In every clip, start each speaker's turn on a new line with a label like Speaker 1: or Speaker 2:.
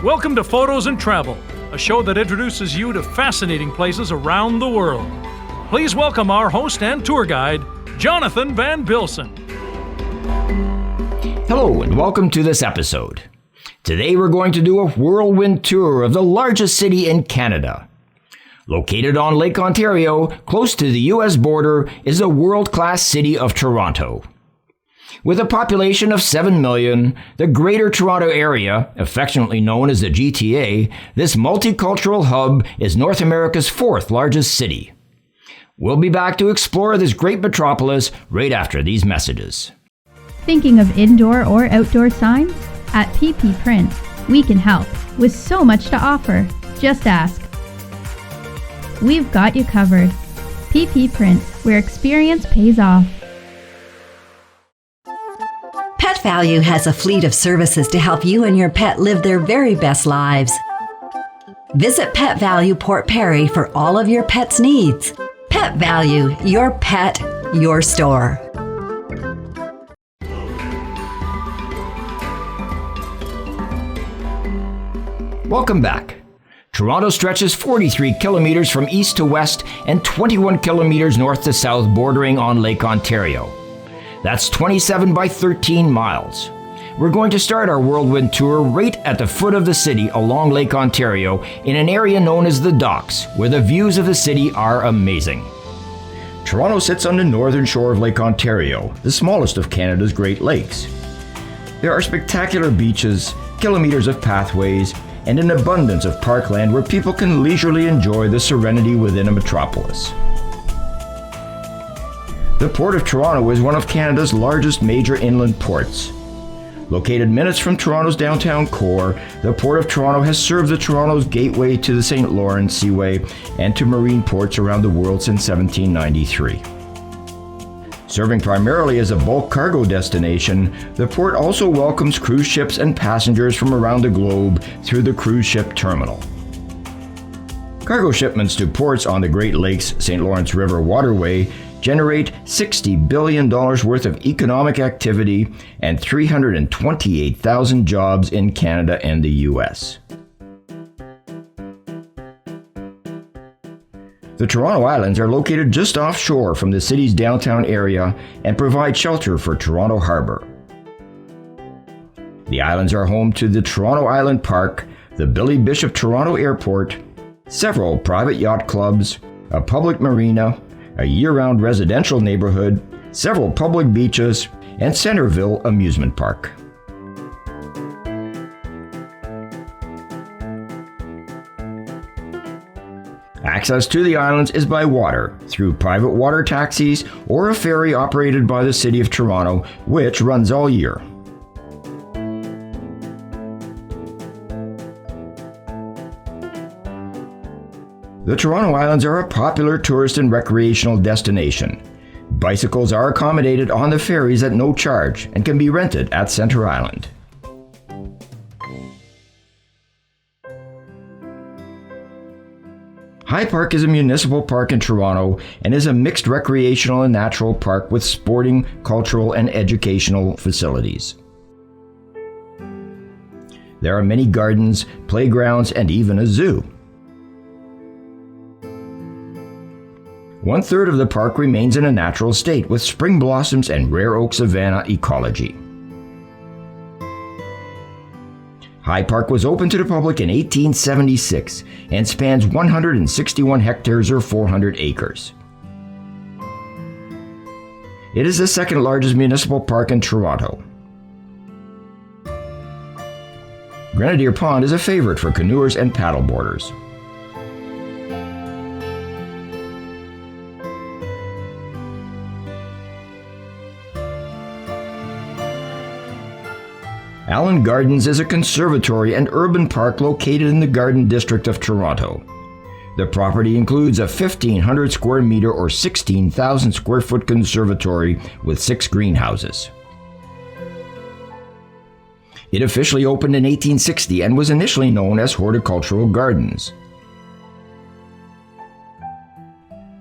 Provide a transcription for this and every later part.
Speaker 1: Welcome to photosNtravel, a show that introduces you to fascinating places around the world. Please welcome our host and tour guide, Jonathan Van Bilsen.
Speaker 2: Hello and welcome to this episode. Today we're going to do a whirlwind tour of the largest city in Canada. Located on Lake Ontario, close to the U.S. border, is the world-class city of Toronto. With a population of 7 million, the Greater Toronto Area, affectionately known as the GTA, this multicultural hub is North America's fourth largest city. We'll be back to explore this great metropolis right after these messages.
Speaker 3: Thinking of indoor or outdoor signs? At PP Print, we can help with so much to offer. Just ask. We've got you covered. PP Print, where experience pays off.
Speaker 4: Pet Value has a fleet of services to help you and your pet live their very best lives. Visit Pet Value Port Perry for all of your pet's needs. Pet Value, your pet, your store.
Speaker 2: Welcome back. Toronto stretches 43 kilometers from east to west and 21 kilometers north to south, bordering on Lake Ontario. That's 27 by 13 miles. We're going to start our whirlwind tour right at the foot of the city along Lake Ontario in an area known as the Docks, where the views of the city are amazing. Toronto sits on the northern shore of Lake Ontario, the smallest of Canada's Great Lakes. There are spectacular beaches, kilometers of pathways, and an abundance of parkland where people can leisurely enjoy the serenity within a metropolis. The Port of Toronto is one of Canada's largest major inland ports. Located minutes from Toronto's downtown core, the Port of Toronto has served the Toronto's gateway to the St. Lawrence Seaway and to marine ports around the world since 1793. Serving primarily as a bulk cargo destination, the port also welcomes cruise ships and passengers from around the globe through the cruise ship terminal. Cargo shipments to ports on the Great Lakes St. Lawrence River waterway generate $60 billion worth of economic activity and 328,000 jobs in Canada and the U.S. The Toronto Islands are located just offshore from the city's downtown area and provide shelter for Toronto Harbour. The islands are home to the Toronto Island Park, the Billy Bishop Toronto Airport, several private yacht clubs, a public marina, a year-round residential neighborhood, several public beaches, and Centreville Amusement Park. Access to the islands is by water, through private water taxis or a ferry operated by the City of Toronto, which runs all year. The Toronto Islands are a popular tourist and recreational destination. Bicycles are accommodated on the ferries at no charge and can be rented at Centre Island. Hyde Park is a municipal park in Toronto and is a mixed recreational and natural park with sporting, cultural, and educational facilities. There are many gardens, playgrounds, and even a zoo. 1/3 of the park remains in a natural state with spring blossoms and rare oak savanna ecology. Hyde Park was opened to the public in 1876 and spans 161 hectares or 400 acres. It is the second largest municipal park in Toronto. Grenadier Pond is a favorite for canoers and paddleboarders. Allen Gardens is a conservatory and urban park located in the Garden District of Toronto. The property includes a 1,500 square meter or 16,000 square foot conservatory with 6 greenhouses. It officially opened in 1860 and was initially known as Horticultural Gardens.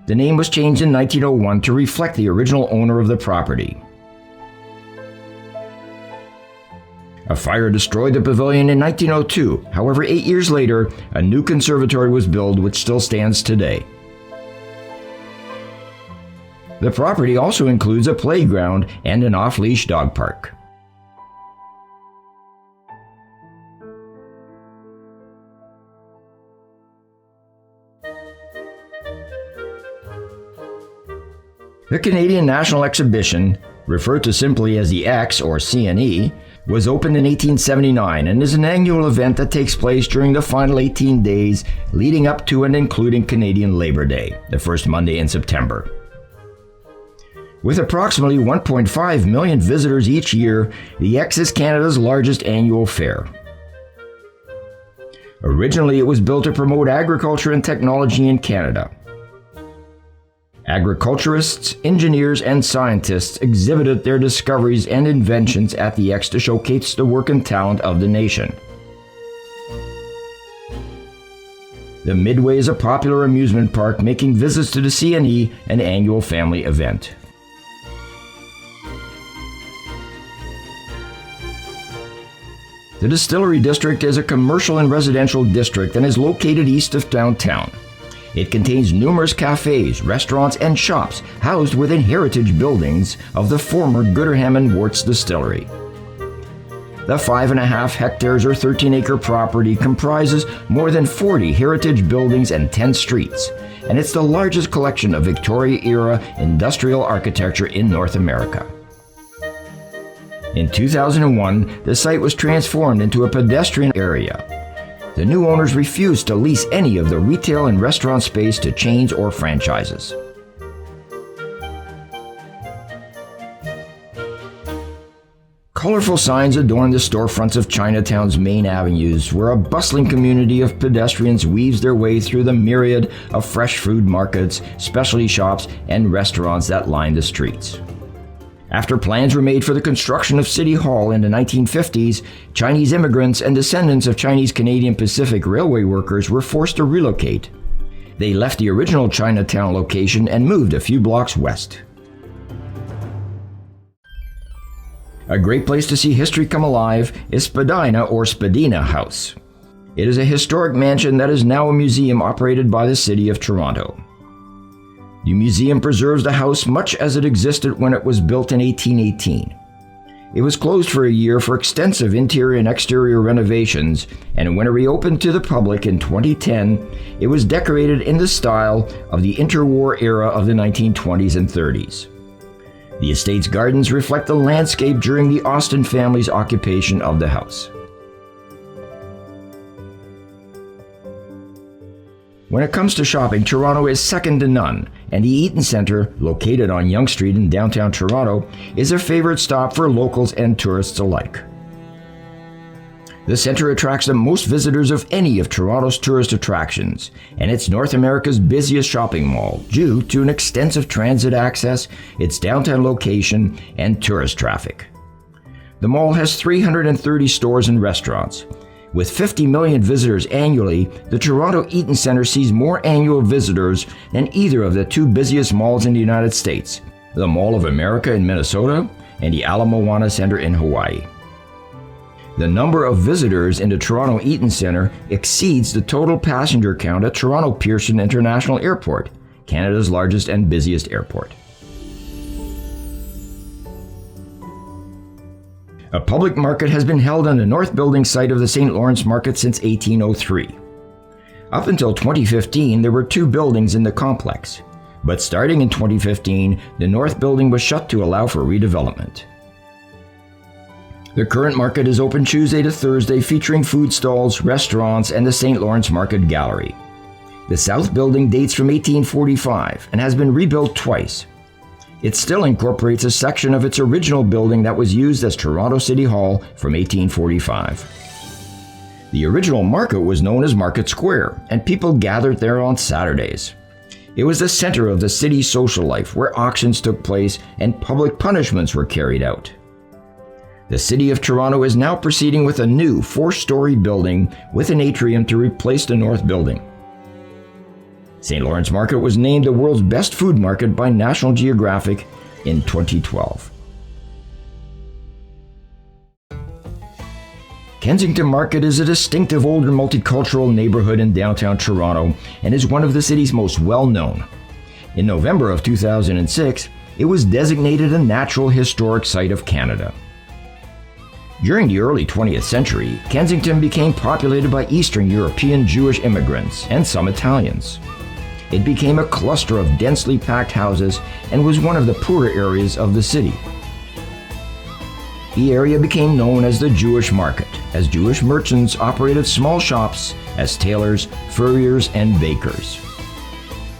Speaker 2: The name was changed in 1901 to reflect the original owner of the property. A fire destroyed the pavilion in 1902. However, 8 years later, a new conservatory was built which still stands today. The property also includes a playground and an off-leash dog park. The Canadian National Exhibition, referred to simply as the X or CNE, was opened in 1879 and is an annual event that takes place during the final 18 days leading up to and including Canadian Labor Day, the first Monday in September. With approximately 1.5 million visitors each year, the X is Canada's largest annual fair. Originally, it was built to promote agriculture and technology in Canada. Agriculturists, engineers, and scientists exhibited their discoveries and inventions at the X to showcase the work and talent of the nation. The Midway is a popular amusement park, making visits to the CNE an annual family event. The Distillery District is a commercial and residential district and is located east of downtown. It contains numerous cafes, restaurants, and shops housed within heritage buildings of the former Gooderham and Worts distillery. The 5.5 hectares or 13-acre property comprises more than 40 heritage buildings and 10 streets, and it's the largest collection of Victorian-era industrial architecture in North America. In 2001, the site was transformed into a pedestrian area. The new owners refused to lease any of the retail and restaurant space to chains or franchises. Colorful signs adorn the storefronts of Chinatown's main avenues, where a bustling community of pedestrians weaves their way through the myriad of fresh food markets, specialty shops, and restaurants that line the streets. After plans were made for the construction of City Hall in the 1950s, Chinese immigrants and descendants of Chinese Canadian Pacific Railway workers were forced to relocate. They left the original Chinatown location and moved a few blocks west. A great place to see history come alive is Spadina or Spadina House. It is a historic mansion that is now a museum operated by the City of Toronto. The museum preserves the house much as it existed when it was built in 1818. It was closed for a year for extensive interior and exterior renovations, and when it reopened to the public in 2010, it was decorated in the style of the interwar era of the 1920s and 30s. The estate's gardens reflect the landscape during the Austin family's occupation of the house. When it comes to shopping, Toronto is second to none, and the Eaton Centre, located on Yonge Street in downtown Toronto, is a favorite stop for locals and tourists alike. The centre attracts the most visitors of any of Toronto's tourist attractions, and it's North America's busiest shopping mall due to an extensive transit access, its downtown location, and tourist traffic. The mall has 330 stores and restaurants. With 50 million visitors annually, the Toronto Eaton Centre sees more annual visitors than either of the two busiest malls in the United States, the Mall of America in Minnesota and the Ala Moana Centre in Hawaii. The number of visitors in the Toronto Eaton Centre exceeds the total passenger count at Toronto Pearson International Airport, Canada's largest and busiest airport. A public market has been held on the North Building site of the St. Lawrence Market since 1803. Up until 2015, there were two buildings in the complex, but starting in 2015, the North Building was shut to allow for redevelopment. The current market is open Tuesday to Thursday, featuring food stalls, restaurants, and the St. Lawrence Market Gallery. The South Building dates from 1845 and has been rebuilt twice. It still incorporates a section of its original building that was used as Toronto City Hall from 1845. The original market was known as Market Square, and people gathered there on Saturdays. It was the center of the city's social life, where auctions took place and public punishments were carried out. The City of Toronto is now proceeding with a new 4-story building with an atrium to replace the North Building. St. Lawrence Market was named the world's best food market by National Geographic in 2012. Kensington Market is a distinctive older multicultural neighborhood in downtown Toronto and is one of the city's most well-known. In November of 2006, it was designated a Natural Historic Site of Canada. During the early 20th century, Kensington became populated by Eastern European Jewish immigrants and some Italians. It became a cluster of densely packed houses and was one of the poorer areas of the city. The area became known as the Jewish Market, as Jewish merchants operated small shops as tailors, furriers, and bakers.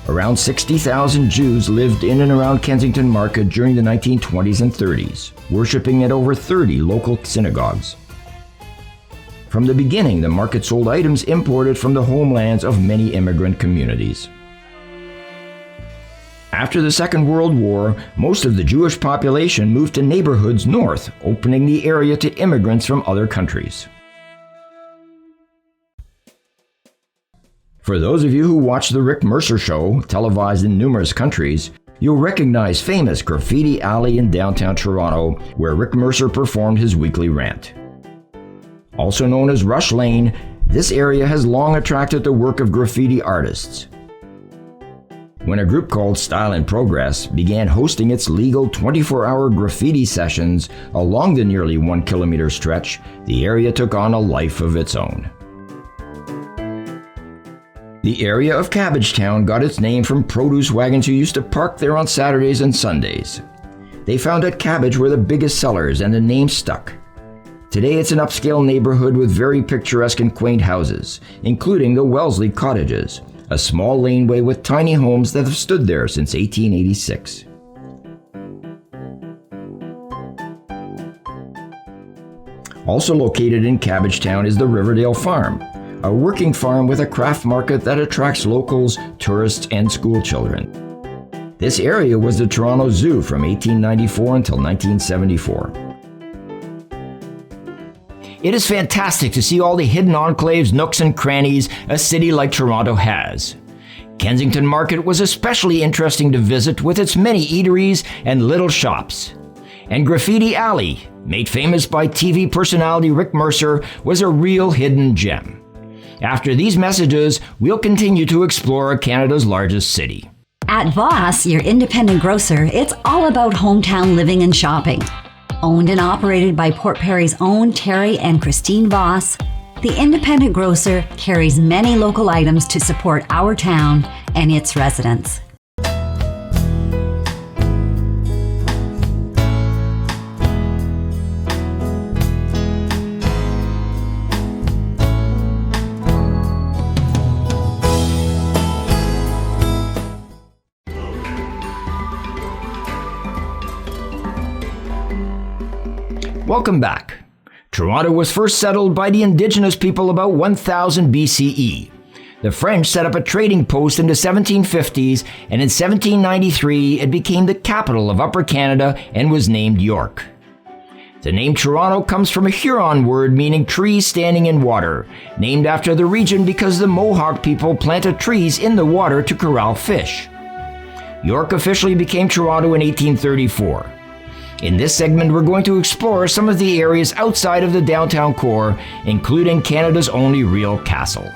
Speaker 2: Around 60,000 Jews lived in and around Kensington Market during the 1920s and 30s, worshipping at over 30 local synagogues. From the beginning, the market sold items imported from the homelands of many immigrant communities. After the Second World War, most of the Jewish population moved to neighborhoods north, opening the area to immigrants from other countries. For those of you who watch The Rick Mercer Show, televised in numerous countries, you'll recognize famous Graffiti Alley in downtown Toronto, where Rick Mercer performed his weekly rant. Also known as Rush Lane, this area has long attracted the work of graffiti artists. When a group called Style and Progress began hosting its legal 24-hour graffiti sessions along the nearly 1 kilometer stretch, the area took on a life of its own. The area of Cabbagetown got its name from produce wagons who used to park there on Saturdays and Sundays. They found that cabbage were the biggest sellers and the name stuck. Today it's an upscale neighborhood with very picturesque and quaint houses, including the Wellesley Cottages, a small laneway with tiny homes that have stood there since 1886. Also located in Cabbagetown is the Riverdale Farm, a working farm with a craft market that attracts locals, tourists, and school children. This area was the Toronto Zoo from 1894 until 1974. It is fantastic to see all the hidden enclaves, nooks, and crannies a city like Toronto has. Kensington Market was especially interesting to visit with its many eateries and little shops. And Graffiti Alley, made famous by TV personality Rick Mercer, was a real hidden gem. After these messages, we'll continue to explore Canada's largest city.
Speaker 4: At Voss, your independent grocer, it's all about hometown living and shopping. Owned and operated by Port Perry's own Terry and Christine Voss, the independent grocer carries many local items to support our town and its residents.
Speaker 2: Welcome back. Toronto was first settled by the indigenous people about 1000 BCE. The French set up a trading post in the 1750s, and in 1793 it became the capital of Upper Canada and was named York. The name Toronto comes from a Huron word meaning trees standing in water, named after the region because the Mohawk people planted trees in the water to corral fish. York officially became Toronto in 1834. In this segment, we're going to explore some of the areas outside of the downtown core, including Canada's only real castle.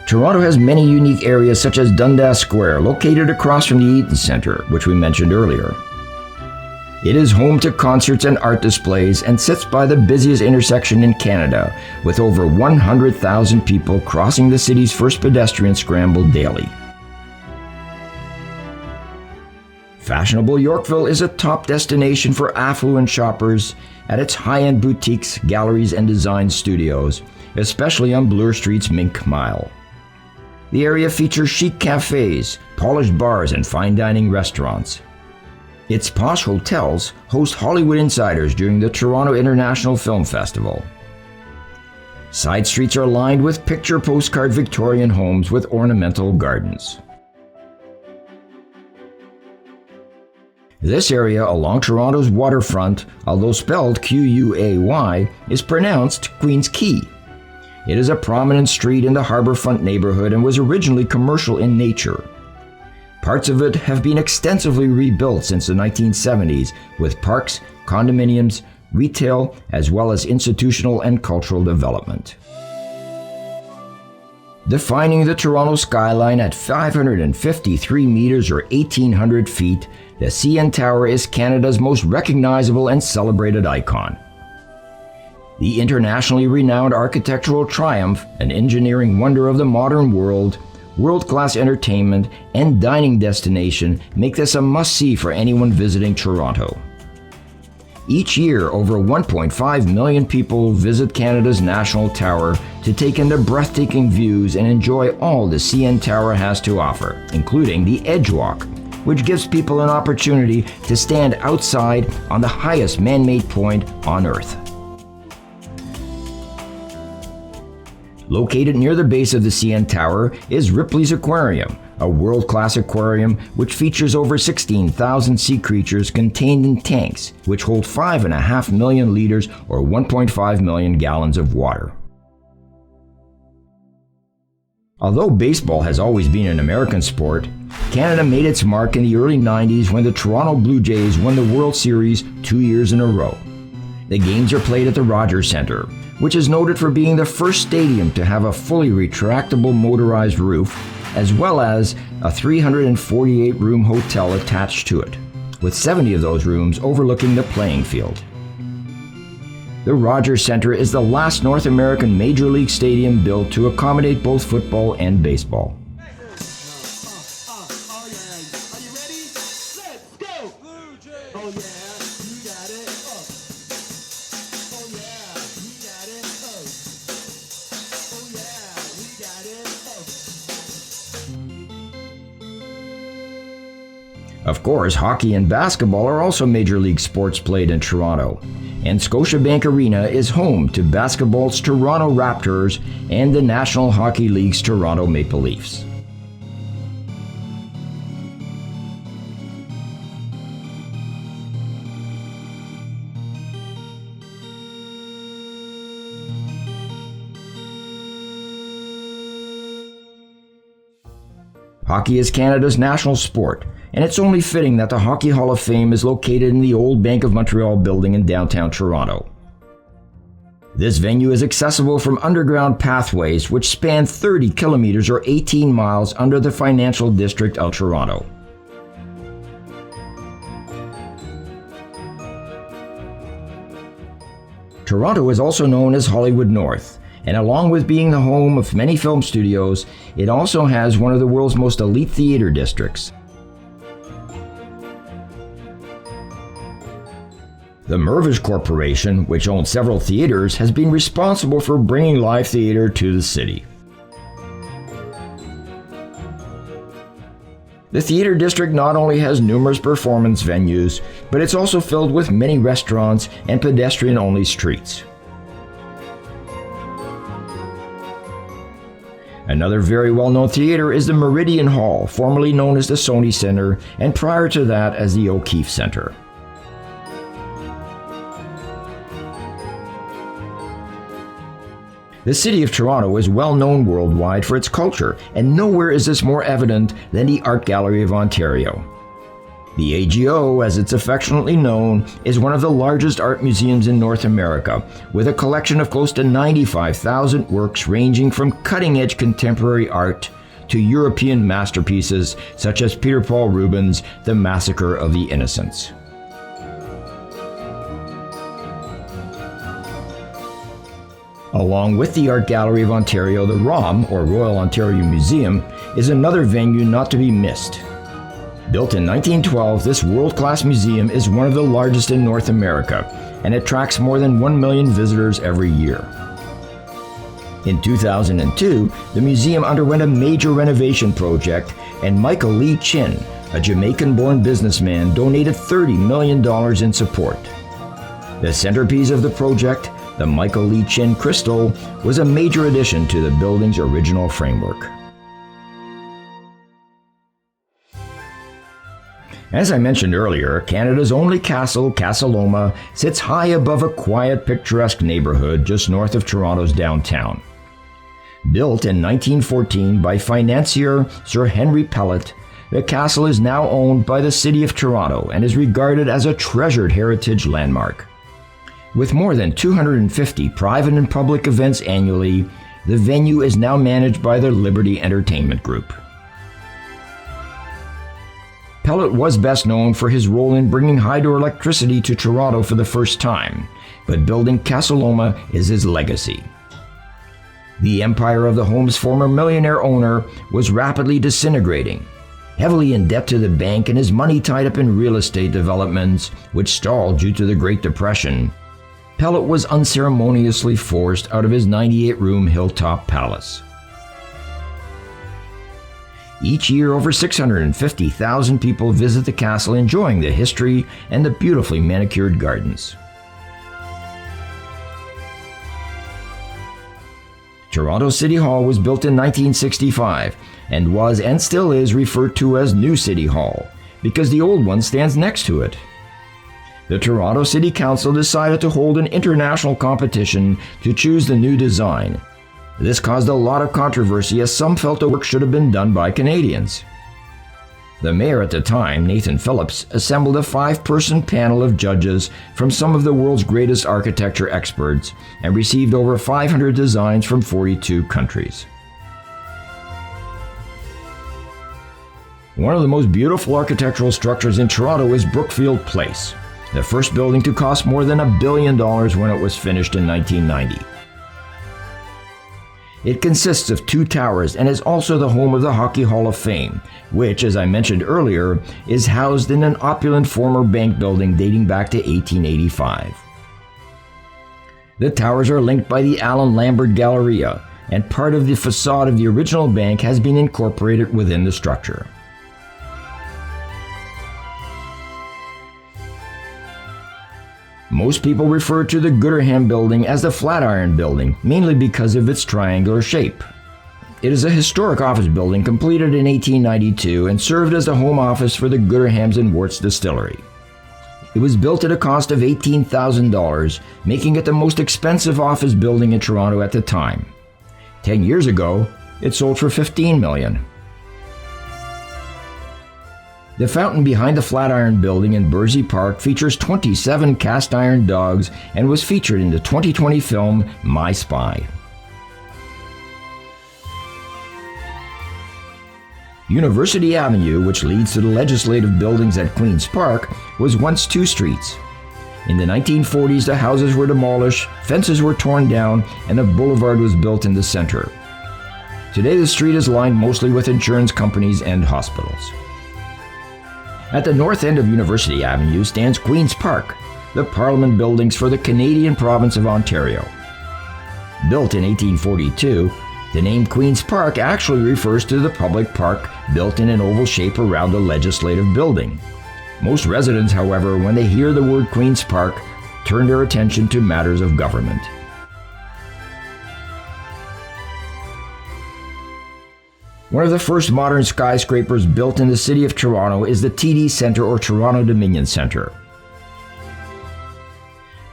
Speaker 2: Toronto has many unique areas such as Dundas Square, located across from the Eaton Centre, which we mentioned earlier. It is home to concerts and art displays and sits by the busiest intersection in Canada, with over 100,000 people crossing the city's first pedestrian scramble daily. Fashionable Yorkville is a top destination for affluent shoppers at its high-end boutiques, galleries, and design studios, especially on Bloor Street's Mink Mile. The area features chic cafes, polished bars, and fine dining restaurants. Its posh hotels host Hollywood insiders during the Toronto International Film Festival. Side streets are lined with picture postcard Victorian homes with ornamental gardens. This area along Toronto's waterfront, although spelled Q-U-A-Y, is pronounced Queen's Quay. It is a prominent street in the harborfront neighborhood and was originally commercial in nature. Parts of it have been extensively rebuilt since the 1970s with parks, condominiums, retail, as well as institutional and cultural development. Defining the Toronto skyline at 553 meters or 1,800 feet, the CN Tower is Canada's most recognizable and celebrated icon. The internationally renowned architectural triumph, an engineering wonder of the modern world, world-class entertainment, and dining destination make this a must-see for anyone visiting Toronto. Each year, over 1.5 million people visit Canada's National Tower to take in the breathtaking views and enjoy all the CN Tower has to offer, including the Edge Walk, which gives people an opportunity to stand outside on the highest man-made point on Earth. Located near the base of the CN Tower is Ripley's Aquarium, a world-class aquarium which features over 16,000 sea creatures contained in tanks, which hold 5.5 million liters or 1.5 million gallons of water. Although baseball has always been an American sport, Canada made its mark in the early 90s when the Toronto Blue Jays won the World Series 2 years in a row. The games are played at the Rogers Centre, which is noted for being the first stadium to have a fully retractable motorized roof, as well as a 348-room hotel attached to it, with 70 of those rooms overlooking the playing field. The Rogers Centre is the last North American Major League stadium built to accommodate both football and baseball. Of course, hockey and basketball are also major league sports played in Toronto, and Scotiabank Arena is home to basketball's Toronto Raptors and the National Hockey League's Toronto Maple Leafs. Hockey is Canada's national sport, and it's only fitting that the Hockey Hall of Fame is located in the old Bank of Montreal building in downtown Toronto. This venue is accessible from underground pathways which span 30 kilometers or 18 miles under the financial district of Toronto. Toronto is also known as Hollywood North, and along with being the home of many film studios, it also has one of the world's most elite theater districts. The Mirvish Corporation, which owns several theaters, has been responsible for bringing live theater to the city. The theater district not only has numerous performance venues, but it's also filled with many restaurants and pedestrian-only streets. Another very well-known theater is the Meridian Hall, formerly known as the Sony Centre, and prior to that as the O'Keefe Centre. The city of Toronto is well known worldwide for its culture, and nowhere is this more evident than the Art Gallery of Ontario. The AGO, as it's affectionately known, is one of the largest art museums in North America, with a collection of close to 95,000 works ranging from cutting-edge contemporary art to European masterpieces such as Peter Paul Rubens' The Massacre of the Innocents. Along with the Art Gallery of Ontario, the ROM, or Royal Ontario Museum, is another venue not to be missed. Built in 1912, this world-class museum is one of the largest in North America and attracts more than 1 million visitors every year. In 2002, the museum underwent a major renovation project, and Michael Lee Chin, a Jamaican-born businessman, donated $30 million in support. The centerpiece of the project, the Michael Lee Chin Crystal, was a major addition to the building's original framework. As I mentioned earlier, Canada's only castle, Casa Loma, sits high above a quiet, picturesque neighborhood just north of Toronto's downtown. Built in 1914 by financier Sir Henry Pellet, the castle is now owned by the City of Toronto and is regarded as a treasured heritage landmark. With more than 250 private and public events annually, the venue is now managed by the Liberty Entertainment Group. Pellet was best known for his role in bringing hydroelectricity to Toronto for the first time, but building Casa Loma is his legacy. The empire of the home's former millionaire owner was rapidly disintegrating, heavily in debt to the bank and his money tied up in real estate developments, which stalled due to the Great Depression. Pellet was unceremoniously forced out of his 98-room hilltop palace. Each year, over 650,000 people visit the castle, enjoying the history and the beautifully manicured gardens. Toronto City Hall was built in 1965 and was and still is referred to as New City Hall because the old one stands next to it. The Toronto City Council decided to hold an international competition to choose the new design. This caused a lot of controversy as some felt the work should have been done by Canadians. The mayor at the time, Nathan Phillips, assembled a 5-person panel of judges from some of the world's greatest architecture experts and received over 500 designs from 42 countries. One of the most beautiful architectural structures in Toronto is Brookfield Place, the first building to cost more than $1 billion when it was finished in 1990. It consists of 2 towers and is also the home of the Hockey Hall of Fame, which, as I mentioned earlier, is housed in an opulent former bank building dating back to 1885. The towers are linked by the Allen Lambert Galleria, and part of the facade of the original bank has been incorporated within the structure. Most people refer to the Goodyear Building as the Flatiron Building, mainly because of its triangular shape. It is a historic office building completed in 1892 and served as the home office for the Goodyear and Worts distillery. It was built at a cost of $18,000, making it the most expensive office building in Toronto at the time. 10 years ago, it sold for $15 million. The fountain behind the Flatiron Building in Bursey Park features 27 cast iron dogs and was featured in the 2020 film My Spy. University Avenue, which leads to the legislative buildings at Queen's Park, was once 2 streets. In the 1940s, the houses were demolished, fences were torn down, and a boulevard was built in the center. Today, the street is lined mostly with insurance companies and hospitals. At the north end of University Avenue stands Queen's Park, the Parliament buildings for the Canadian province of Ontario. Built in 1842, the name Queen's Park actually refers to the public park built in an oval shape around the legislative building. Most residents, however, when they hear the word Queen's Park, turn their attention to matters of government. One of the first modern skyscrapers built in the city of Toronto is the TD Centre or Toronto Dominion Centre.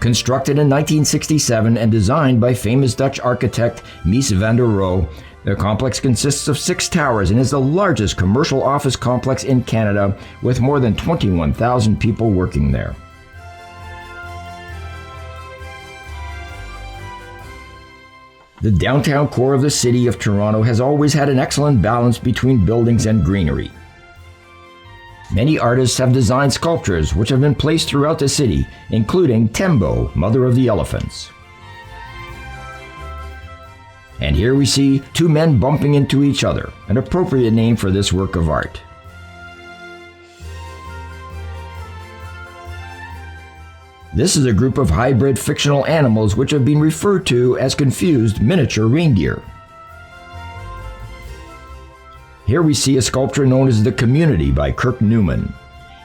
Speaker 2: Constructed in 1967 and designed by famous Dutch architect Mies van der Rohe, the complex consists of 6 towers and is the largest commercial office complex in Canada with more than 21,000 people working there. The downtown core of the city of Toronto has always had an excellent balance between buildings and greenery. Many artists have designed sculptures which have been placed throughout the city, including Tembo, Mother of the Elephants. And here we see 2 men bumping into each other, an appropriate name for this work of art. This is a group of hybrid fictional animals which have been referred to as confused miniature reindeer. Here we see a sculpture known as The Community by Kirk Newman.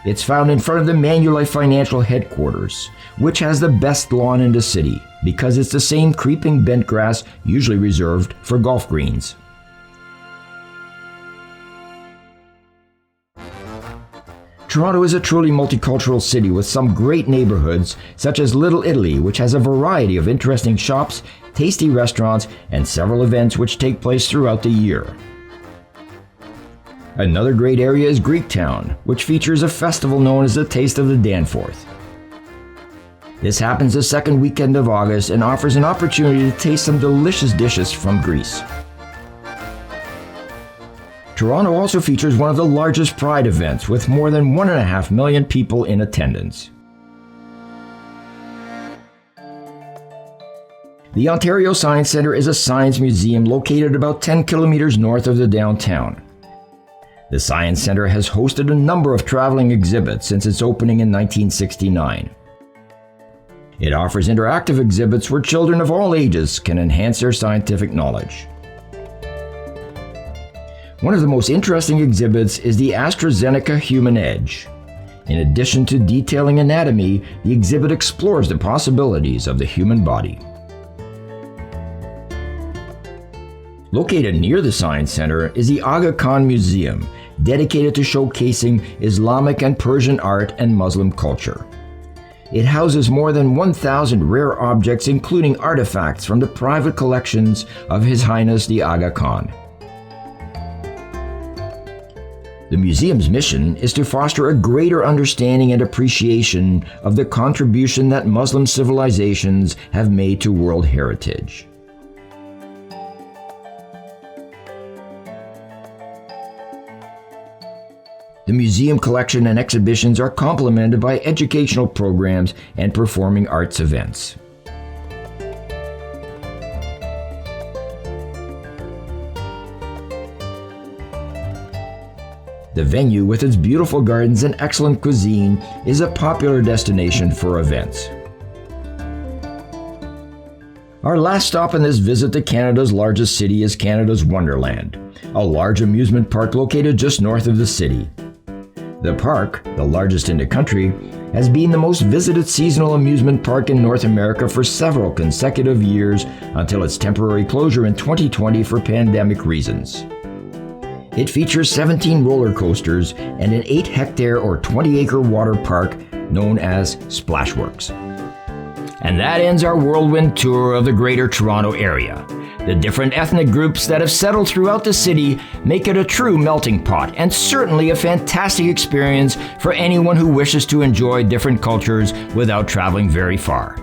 Speaker 2: It's found in front of the Manulife Financial Headquarters, which has the best lawn in the city because it's the same creeping bent grass usually reserved for golf greens. Toronto is a truly multicultural city with some great neighborhoods, such as Little Italy, which has a variety of interesting shops, tasty restaurants, and several events which take place throughout the year. Another great area is Greektown, which features a festival known as the Taste of the Danforth. This happens the second weekend of August and offers an opportunity to taste some delicious dishes from Greece. Toronto also features one of the largest Pride events with more than 1.5 million people in attendance. The Ontario Science Centre is a science museum located about 10 kilometers north of the downtown. The Science Centre has hosted a number of traveling exhibits since its opening in 1969. It offers interactive exhibits where children of all ages can enhance their scientific knowledge. One of the most interesting exhibits is the AstraZeneca Human Edge. In addition to detailing anatomy, the exhibit explores the possibilities of the human body. Located near the Science Centre is the Aga Khan Museum, dedicated to showcasing Islamic and Persian art and Muslim culture. It houses more than 1,000 rare objects, including artifacts from the private collections of His Highness the Aga Khan. The museum's mission is to foster a greater understanding and appreciation of the contribution that Muslim civilizations have made to world heritage. The museum collection and exhibitions are complemented by educational programs and performing arts events. The venue, with its beautiful gardens and excellent cuisine, is a popular destination for events. Our last stop in this visit to Canada's largest city is Canada's Wonderland, a large amusement park located just north of the city. The park, the largest in the country, has been the most visited seasonal amusement park in North America for several consecutive years until its temporary closure in 2020 for pandemic reasons. It features 17 roller coasters and an 8-hectare or 20-acre water park known as Splashworks. And that ends our whirlwind tour of the Greater Toronto Area. The different ethnic groups that have settled throughout the city make it a true melting pot and certainly a fantastic experience for anyone who wishes to enjoy different cultures without traveling very far.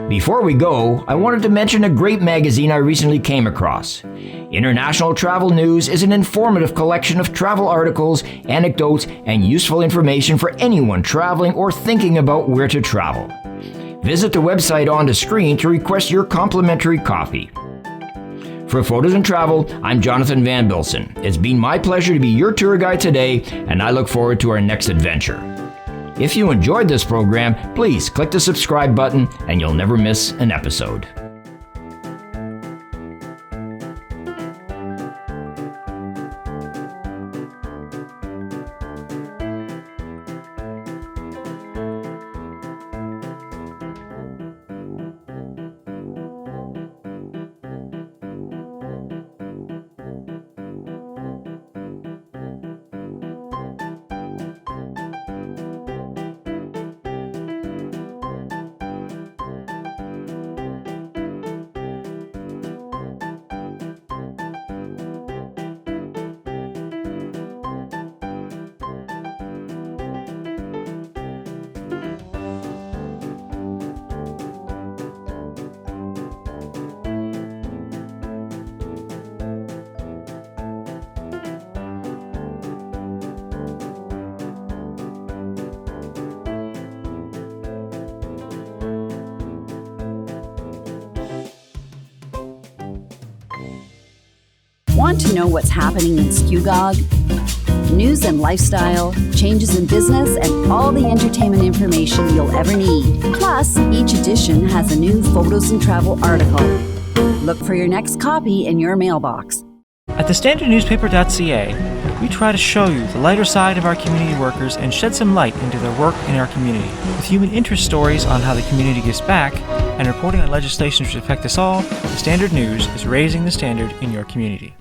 Speaker 2: Before we go, I wanted to mention a great magazine I recently came across. International Travel News is an informative collection of travel articles, anecdotes, and useful information for anyone traveling or thinking about where to travel. Visit the website on the screen to request your complimentary copy. For photosNtravel, I'm Jonathan Van Bilsen. It's been my pleasure to be your tour guide today, and I look forward to our next adventure. If you enjoyed this program, please click the subscribe button and you'll never miss an episode.
Speaker 5: Want to know what's happening in Skugog? News and lifestyle, changes in business, and all the entertainment information you'll ever need. Plus, each edition has a new photosNtravel article. Look for your next copy in your mailbox.
Speaker 6: At thestandardnewspaper.ca, we try to show you the lighter side of our community workers and shed some light into their work in our community. With human interest stories on how the community gives back and reporting on legislation which affect us all, The Standard News is raising the standard in your community.